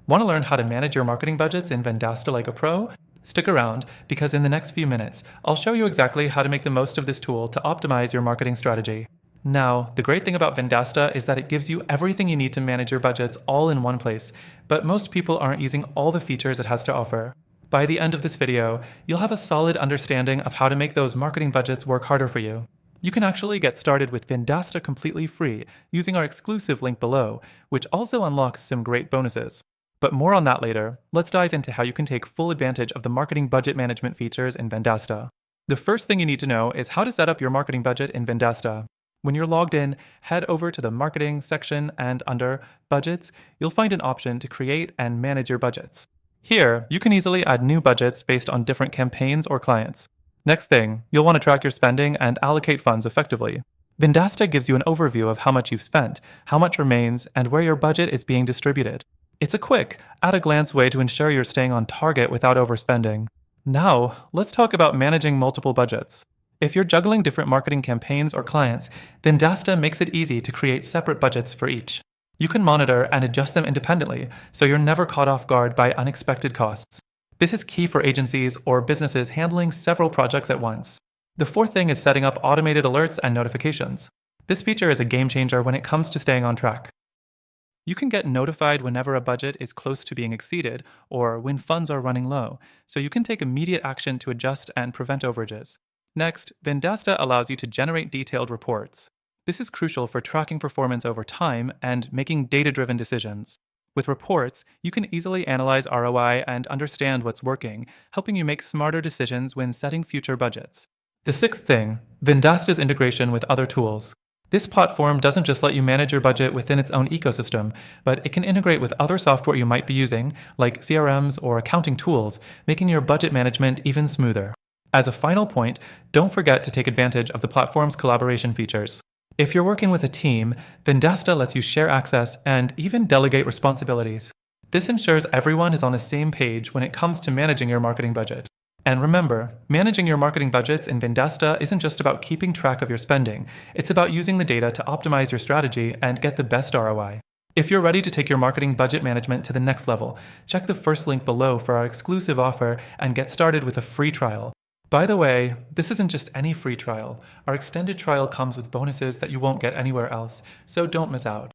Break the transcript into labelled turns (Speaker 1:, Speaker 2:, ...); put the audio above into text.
Speaker 1: Want to learn how to manage your marketing budgets in Vendasta like a pro? Stick around, because in the next few minutes, I'll show you exactly how to make the most of this tool to optimize your marketing strategy. Now, the great thing about Vendasta is that it gives you everything you need to manage your budgets all in one place, but most people aren't using all the features it has to offer. By the end of this video, you'll have a solid understanding of how to make those marketing budgets work harder for you. You can actually get started with Vendasta completely free using our exclusive link below, which also unlocks some great bonuses. But more on that later. Let's dive into how you can take full advantage of the marketing budget management features in Vendasta. The first thing you need to know is how to set up your marketing budget in Vendasta. When you're logged in, head over to the Marketing section, and under Budgets, you'll find an option to create and manage your budgets. Here, you can easily add new budgets based on different campaigns or clients. Next thing, you'll want to track your spending and allocate funds effectively. Vendasta gives you an overview of how much you've spent, how much remains, and where your budget is being distributed. It's a quick, at-a-glance way to ensure you're staying on target without overspending. Now, let's talk about managing multiple budgets. If you're juggling different marketing campaigns or clients, Vendasta makes it easy to create separate budgets for each. You can monitor and adjust them independently, so you're never caught off guard by unexpected costs. This is key for agencies or businesses handling several projects at once. The fourth thing is setting up automated alerts and notifications. This feature is a game changer when it comes to staying on track. You can get notified whenever a budget is close to being exceeded or when funds are running low, so you can take immediate action to adjust and prevent overages. Next, Vendasta allows you to generate detailed reports. This is crucial for tracking performance over time and making data-driven decisions. With reports, you can easily analyze ROI and understand what's working, helping you make smarter decisions when setting future budgets. The sixth thing, Vendasta's integration with other tools. This platform doesn't just let you manage your budget within its own ecosystem, but it can integrate with other software you might be using, like CRMs or accounting tools, making your budget management even smoother. As a final point, don't forget to take advantage of the platform's collaboration features. If you're working with a team, Vendasta lets you share access and even delegate responsibilities. This ensures everyone is on the same page when it comes to managing your marketing budget. And remember, managing your marketing budgets in Vendasta isn't just about keeping track of your spending, it's about using the data to optimize your strategy and get the best ROI. If you're ready to take your marketing budget management to the next level, check the first link below for our exclusive offer and get started with a free trial. By the way, this isn't just any free trial. Our extended trial comes with bonuses that you won't get anywhere else, so don't miss out.